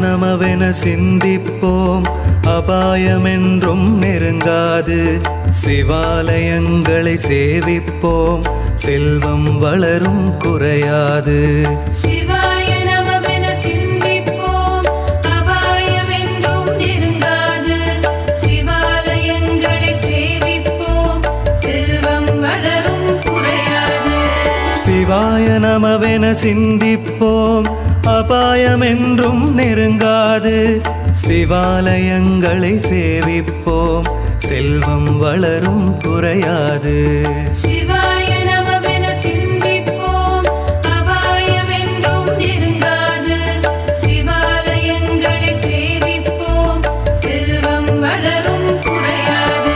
நமவென சிந்திப்போம், அபாயமென்றும் நெருங்காது. சிவாலயங்களை சேவிப்போம், செல்வம் வளரும் குறையாது. சிவாய நமவென சிந்திப்போம், அபாயமென்றும் நெருங்காது. சிவாலயங்களை சேவிப்போம், செல்வம் வளரும் குறையாது. சிவாய நமவென சிந்திப்போம், அபாயமென்றும் நெருங்காது. சிவாலயங்களை சேவிப்போம், செல்வம் வளரும் குறையாது. சிவாய நமவென சிந்திப்போம், அபாயமென்றும் நெருங்காது. சிவாலயங்களை சேவிப்போம், செல்வம் வளரும் குறையாது.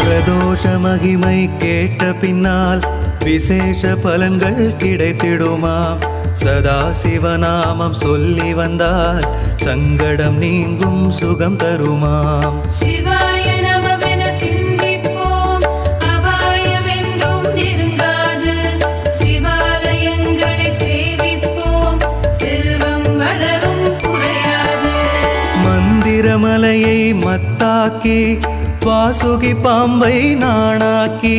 பிரதோஷ மகிமை கேட்ட பின்னால் விசேஷ பலன்கள் கிடைத்திடுமாம். சதா சிவநாமம் சொல்லி வந்தால் சங்கடம் நீங்கும் சுகம் தருமாம். சிவாய நமவென சிந்திப்போம், அபாயமென்றும் நெருங்காது. சிவாலயங்களை சேவிப்போம், செல்வம் வளரும் குறையாது. மந்திரமலையை மத்தாக்கி வாசுகி பாம்பை நாணாக்கி,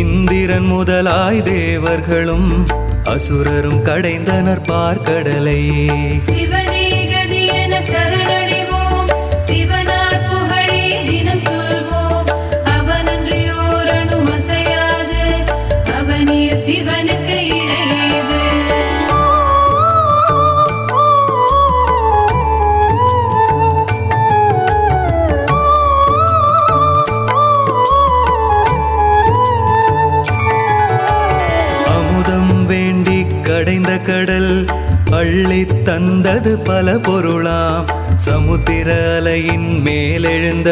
இந்திரன் முதலாய் தேவர்களும் அசுரரும் கடைந்தனர் பார்க்கடலை. சிவனே கதி என சரணடைவோம், சிவனார் புகழே தினம் சொல்வோம். அவனன்றியோர் அணும் அசையாது, அவனிய சிவனுக்கு இணையேது. அமுதம் வேண்டி கடைந்த கடல் அள்ளி தந்தது பல பொருளாம். சமுத்திர அலையின் மேலெழுந்த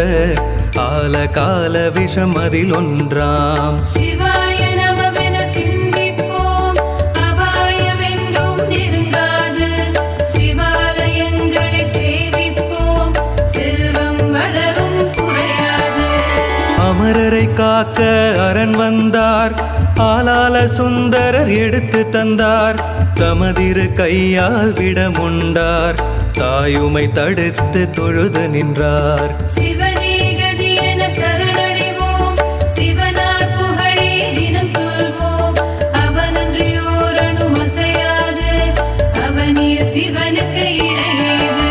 ஆலகால விஷம் அதில் ஒன்றாம். சிவாய நமவென சிந்திப்போம், அபாயமென்றும் நெருங்காது. சிவாலயங்களை சேவிப்போம், செல்வம் வளரும் குறையாது. அமரரை காக்க அரண் வந்தார், ஆலால சுந்தரர் எடுத்து தந்தார். தமதிரு கையால் விடமுண்டார், தாயுமை தடுத்து தொழுது நின்றார். சிவனே கதி என சரணடைவோம், சிவனார் புகழே தினம் சொல்வோம். அவனன்றியோர் அணும் அசையாது, அவனிய சிவனுக்கு இணையேது.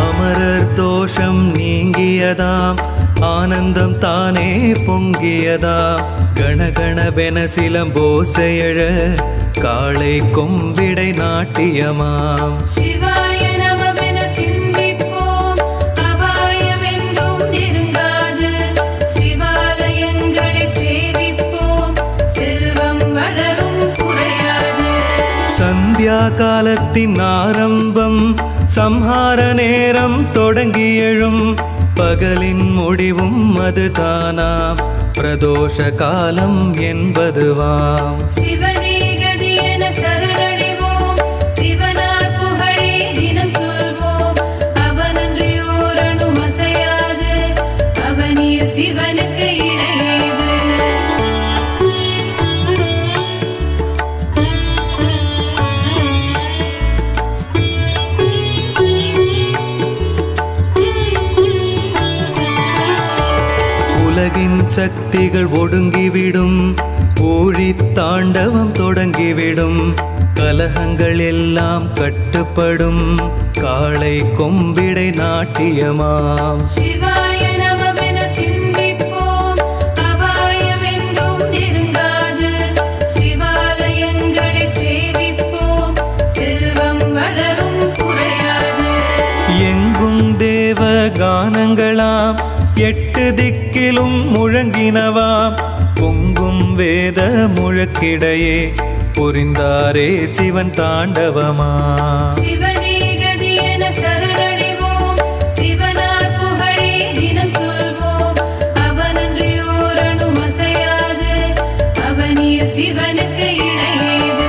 அமரர் தோஷம் நீங்கியதாம், ஆனந்தம் தானே பொங்கியதாம். கணகணவென சிலம்போசையழ காளை கொம்பிடை நாட்டியமாம். சிவாய நமவென சிந்திப்போம், அபாயமென்றும் நெருங்காது. சிவாலயங்களை சேவிப்போம், செல்வம் வளரும் குறையாது. சந்தியா காலத்தின் ஆரம்பம், சம்ஹார நேரம் தொடங்கி எழும். பகலின் முடிவும் அதுதானாம், பிரதோஷ காலம் என்பதுவாம். சிவனே கதி என சரணடைவோம், சிவனார் புகழே தினம் சொல்வோம். அவனன்றியோர் அணும் அசையாது, அவனிய சிவனுக்கு இணையேது. உலகின் சக்திகள் ஒடுங்கிவிடும், ஊழி தாண்டவம் தொடங்கிவிடும். கலகங்கள் எல்லாம் கட்டுப்படும், காளை கொம்பிடை நாட்டியமாம். சிவாய நமவென சிந்திப்போம், அபாயமென்றும் நெருங்காது. சிவாலயங்களை சேவிப்போம், செல்வம் வளரும் குறையாது. எங்கும் தேவ கானங்களாம், எங்கிலும் முழங்கினவாம் பொங்கும் வேத முழக்கிடையே புரிந்தாரே சிவன் தாண்டவமா. சிவனே கதி என சரணடைவோம், சிவனார் புகழே தினம் சொல்வோம். அவனன்றியோர் அணும் அசையாது, அவனிய சிவனுக்கு இணையேது.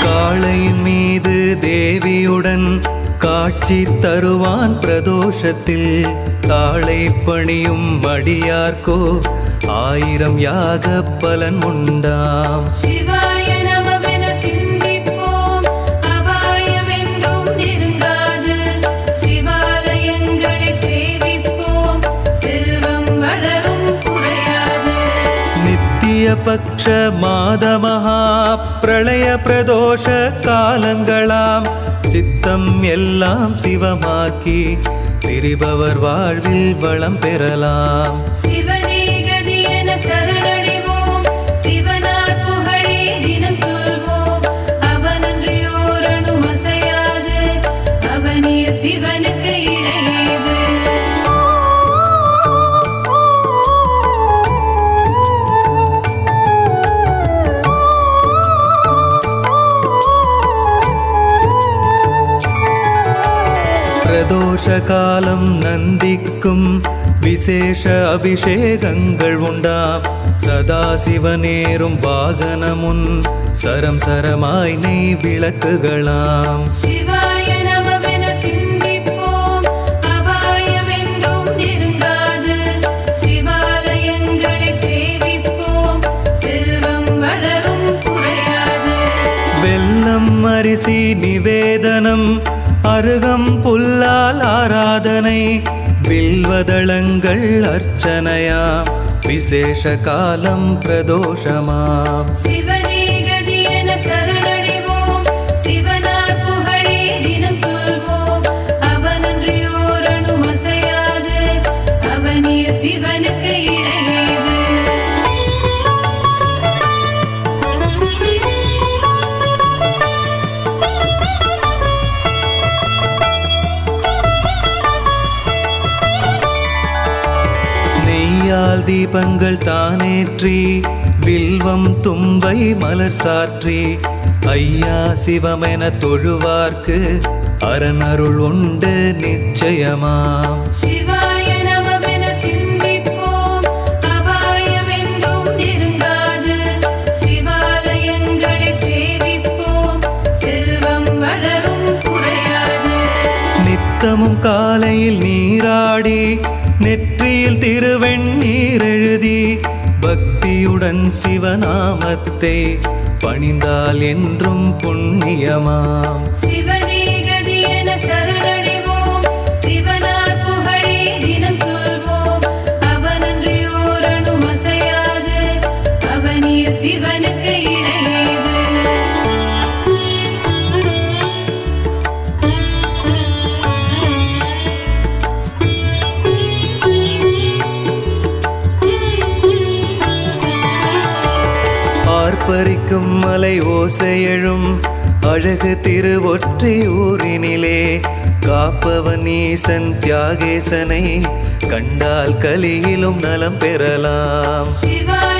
காளையின் மீது தேவியுடன் காட்சி தருவான் பிரதோஷத்தில். தாளை பணியும் அடியார்க்கோ 1000 யாக பலன் உண்டாம். சிவாய நமவென சிந்திப்போம், அபாயமென்றும் நெருங்காது. சிவாலயங்களை சேவிப்போம், செல்வம் வளரும் குறையாது. நித்திய பக்ஷ மாத மகா பிரளய பிரதோஷ காலங்களாம் சித்தம் எல்லாம் சிவமாக்கி திரிபவர் வாழ்வில் வளம் பெறலாம். சிவனே கதி என சரணடைவோம், சிவனார் புகழே தினம் சொல்வோம். அவனன்றியோர் அணும் அசையாது, அவனிய சிவனுக்கு இணையேது. பிரதோஷ காலம் நந்திக்கும் விசேஷ அபிஷேகங்கள் உண்டாம். சதாசிவனேறும் வாகனமுன் சரம் சரமாய் நெய் விளக்குகளாம். சிவாய நமவென சிந்திப்போம், அபாயமென்றும் நெருங்காது. சிவாலயங்களை சேவிப்போம், செல்வம் வளரும் குறையாது. வெல்லம் அரிசி நிவேதனம் அருகம் புல்லால் ஆராதனை வில்வதளங்கள் அர்ச்சனையாம் விசேஷ காலம் பிரதோஷமாம். சிவனே கதி என சரணடைவோம், சிவனார் புகழே தினம் சொல்வோம். அவனன்றியோர் அணும் அசையாது, அவனிய சிவனுக்கு இணையேது. நெய்யால் தீபங்கள் தானேற்றி வில்வம் தும்பை மலர் சாற்றி ஐயா சிவமென தொழுவார்க்கு அரணருள் உண்டு நிச்சயமாம். சிவாய நமவென சிந்திப்போம், அபாயமென்றும் நெருங்காது. சிவாலயங்களை சேவிப்போம், செல்வம் வளரும் குறையாது. நித்தமும் காலையில் நீராடி நெற்றியில் திருவெண்ணீர் எழுதி பக்தியுடன் சிவநாமத்தை பணிந்தால் என்றும் புண்ணியமாம். சிவனே கதி என சரணடைவோம், சிவனார் புகழே தினம் சொல்வோம். அவனன்றியோர் அணும் அசையாது, அவனிய சிவனுக்கு இணையேது. ஆர்ப்பரிக்கும் மலை ஓசையெழும் அழகு திருவொற்றை ஊரினிலே காப்பவன் ஈசன் தியாகேசனை கண்டால் கலியிலும் நலம் பெறலாம். சிவாய